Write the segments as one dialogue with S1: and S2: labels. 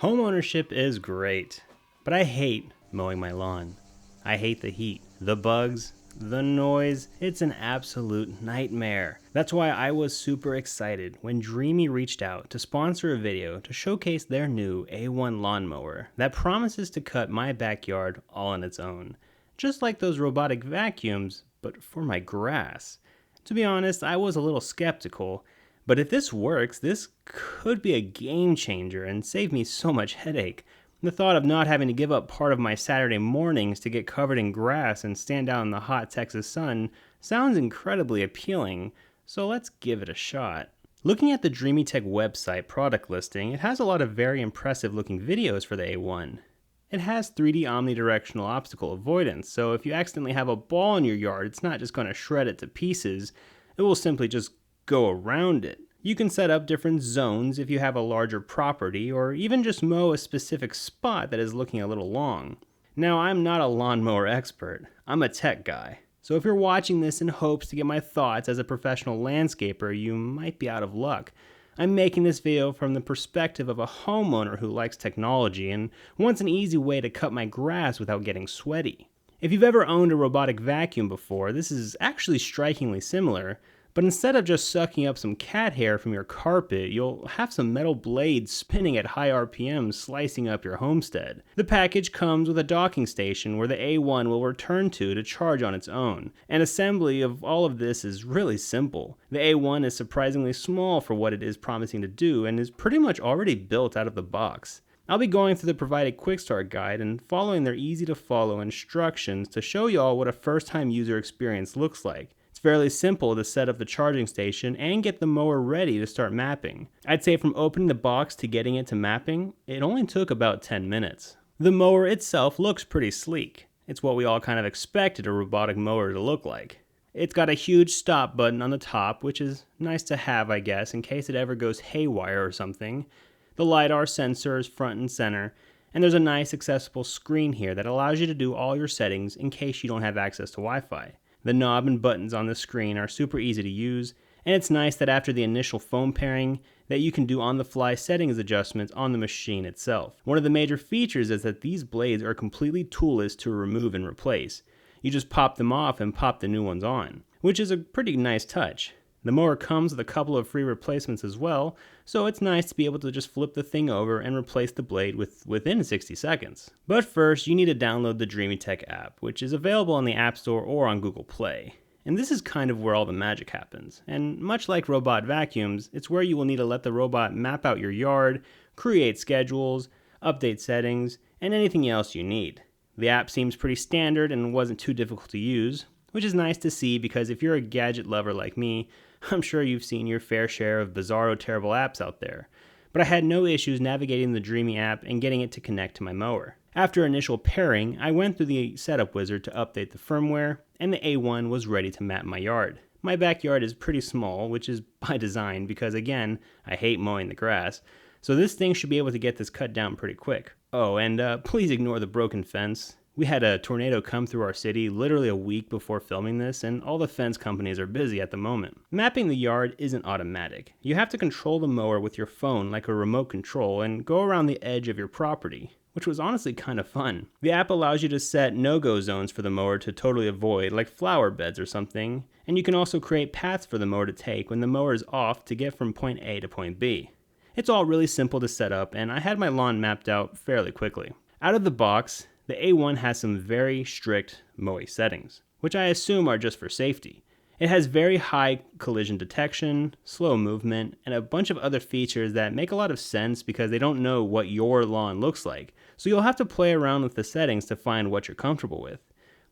S1: Homeownership is great, but I hate mowing my lawn. I hate the heat, the bugs, the noise. It's an absolute nightmare. That's why I was super excited when Dreame reached out to sponsor a video to showcase their new A1 lawnmower that promises to cut my backyard all on its own. Just like those robotic vacuums, but for my grass. To be honest, I was a little skeptical. But if this works, this could be a game changer and save me so much headache. The thought of not having to give up part of my Saturday mornings to get covered in grass and stand out in the hot Texas sun sounds incredibly appealing, so let's give it a shot. Looking at the Dreame Tech website product listing, it has a lot of very impressive looking videos for the A1. It has 3D omnidirectional obstacle avoidance, so if you accidentally have a ball in your yard, it's not just going to shred it to pieces, it will simply just go around it. You can set up different zones if you have a larger property, or even just mow a specific spot that is looking a little long. Now, I'm not a lawnmower expert, I'm a tech guy. So if you're watching this in hopes to get my thoughts as a professional landscaper, you might be out of luck. I'm making this video from the perspective of a homeowner who likes technology and wants an easy way to cut my grass without getting sweaty. If you've ever owned a robotic vacuum before, this is actually strikingly similar. But instead of just sucking up some cat hair from your carpet, you'll have some metal blades spinning at high RPMs slicing up your homestead. The package comes with a docking station where the A1 will return to charge on its own. And assembly of all of this is really simple. The A1 is surprisingly small for what it is promising to do and is pretty much already built out of the box. I'll be going through the provided quick start guide and following their easy to follow instructions to show y'all what a first time user experience looks like. It's fairly simple to set up the charging station and get the mower ready to start mapping. I'd say from opening the box to getting it to mapping, it only took about 10 minutes. The mower itself looks pretty sleek. It's what we all kind of expected a robotic mower to look like. It's got a huge stop button on the top, which is nice to have, I guess, in case it ever goes haywire or something. The LiDAR sensor is front and center, and there's a nice accessible screen here that allows you to do all your settings in case you don't have access to Wi-Fi. The knob and buttons on the screen are super easy to use, and it's nice that after the initial phone pairing that you can do on-the-fly settings adjustments on the machine itself. One of the major features is that these blades are completely toolless to remove and replace. You just pop them off and pop the new ones on, which is a pretty nice touch. The mower comes with a couple of free replacements as well, so it's nice to be able to just flip the thing over and replace the blade within 60 seconds. But first, you need to download the Dreame Tech app, which is available on the App Store or on Google Play. And this is kind of where all the magic happens. And much like robot vacuums, it's where you will need to let the robot map out your yard, create schedules, update settings, and anything else you need. The app seems pretty standard and wasn't too difficult to use, which is nice to see because if you're a gadget lover like me, I'm sure you've seen your fair share of bizarro terrible apps out there. But I had no issues navigating the Dreame app and getting it to connect to my mower. After initial pairing, I went through the setup wizard to update the firmware, and the A1 was ready to map my yard. My backyard is pretty small, which is by design because again, I hate mowing the grass, so this thing should be able to get this cut down pretty quick. Oh, and please ignore the broken fence. We had a tornado come through our city literally a week before filming this, and all the fence companies are busy at the moment. Mapping the yard isn't automatic. You have to control the mower with your phone like a remote control and go around the edge of your property, which was honestly kind of fun. The app allows you to set no-go zones for the mower to totally avoid, like flower beds or something, and you can also create paths for the mower to take when the mower is off to get from point A to point B. It's all really simple to set up, and I had my lawn mapped out fairly quickly. Out of the box, the A1 has some very strict MOE settings, which I assume are just for safety. It has very high collision detection, slow movement, and a bunch of other features that make a lot of sense because they don't know what your lawn looks like, so you'll have to play around with the settings to find what you're comfortable with.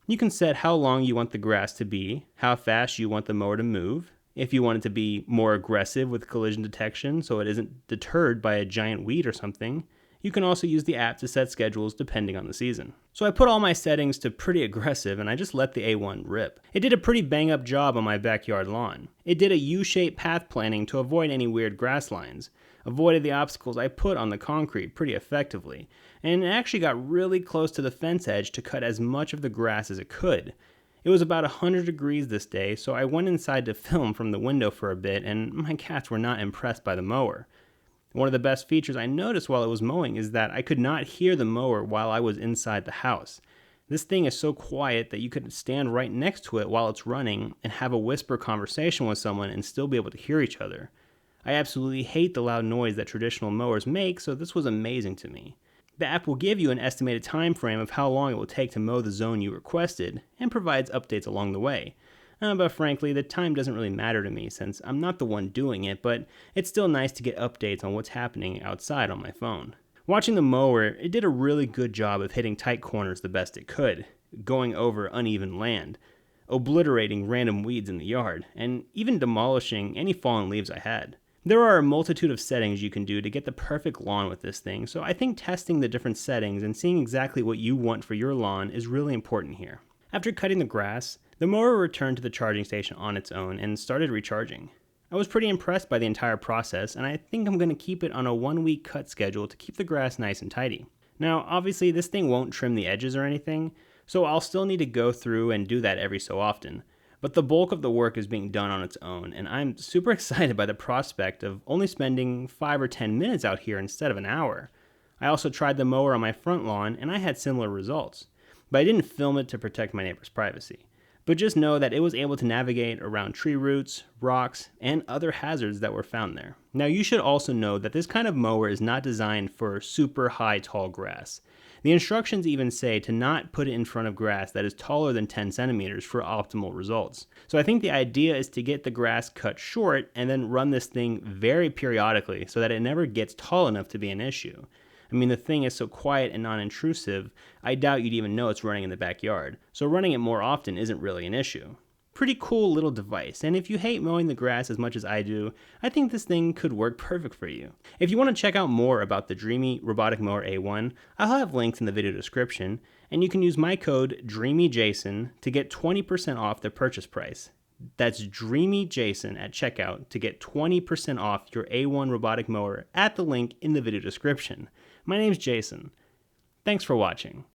S1: You can set how long you want the grass to be, how fast you want the mower to move, if you want it to be more aggressive with collision detection so it isn't deterred by a giant weed or something. You can also use the app to set schedules depending on the season. So I put all my settings to pretty aggressive and I just let the A1 rip. It did a pretty bang up job on my backyard lawn. It did a U-shaped path planning to avoid any weird grass lines, avoided the obstacles I put on the concrete pretty effectively, and it actually got really close to the fence edge to cut as much of the grass as it could. It was about 100 degrees this day, so I went inside to film from the window for a bit and my cats were not impressed by the mower. One of the best features I noticed while I was mowing is that I could not hear the mower while I was inside the house. This thing is so quiet that you could stand right next to it while it's running and have a whisper conversation with someone and still be able to hear each other. I absolutely hate the loud noise that traditional mowers make, so this was amazing to me. The app will give you an estimated time frame of how long it will take to mow the zone you requested, and provides updates along the way. But frankly, the time doesn't really matter to me since I'm not the one doing it, but it's still nice to get updates on what's happening outside on my phone. Watching the mower, it did a really good job of hitting tight corners the best it could, going over uneven land, obliterating random weeds in the yard, and even demolishing any fallen leaves I had. There are a multitude of settings you can do to get the perfect lawn with this thing, so I think testing the different settings and seeing exactly what you want for your lawn is really important here. After cutting the grass, the mower returned to the charging station on its own and started recharging. I was pretty impressed by the entire process, and I think I'm going to keep it on a 1-week cut schedule to keep the grass nice and tidy. Now, obviously this thing won't trim the edges or anything, so I'll still need to go through and do that every so often. But the bulk of the work is being done on its own, and I'm super excited by the prospect of only spending 5 or 10 minutes out here instead of an hour. I also tried the mower on my front lawn, and I had similar results. But I didn't film it to protect my neighbor's privacy. But just know that it was able to navigate around tree roots, rocks, and other hazards that were found there. Now you should also know that this kind of mower is not designed for super high tall grass. The instructions even say to not put it in front of grass that is taller than 10 centimeters for optimal results. So I think the idea is to get the grass cut short and then run this thing very periodically so that it never gets tall enough to be an issue. I mean, the thing is so quiet and non-intrusive, I doubt you'd even know it's running in the backyard. So running it more often isn't really an issue. Pretty cool little device, and if you hate mowing the grass as much as I do, I think this thing could work perfect for you. If you want to check out more about the Dreame Robotic Mower A1, I'll have links in the video description, and you can use my code DREAMYJASON to get 20% off the purchase price. That's DREAMYJASON at checkout to get 20% off your A1 robotic mower at the link in the video description. My name's Jason. Thanks for watching.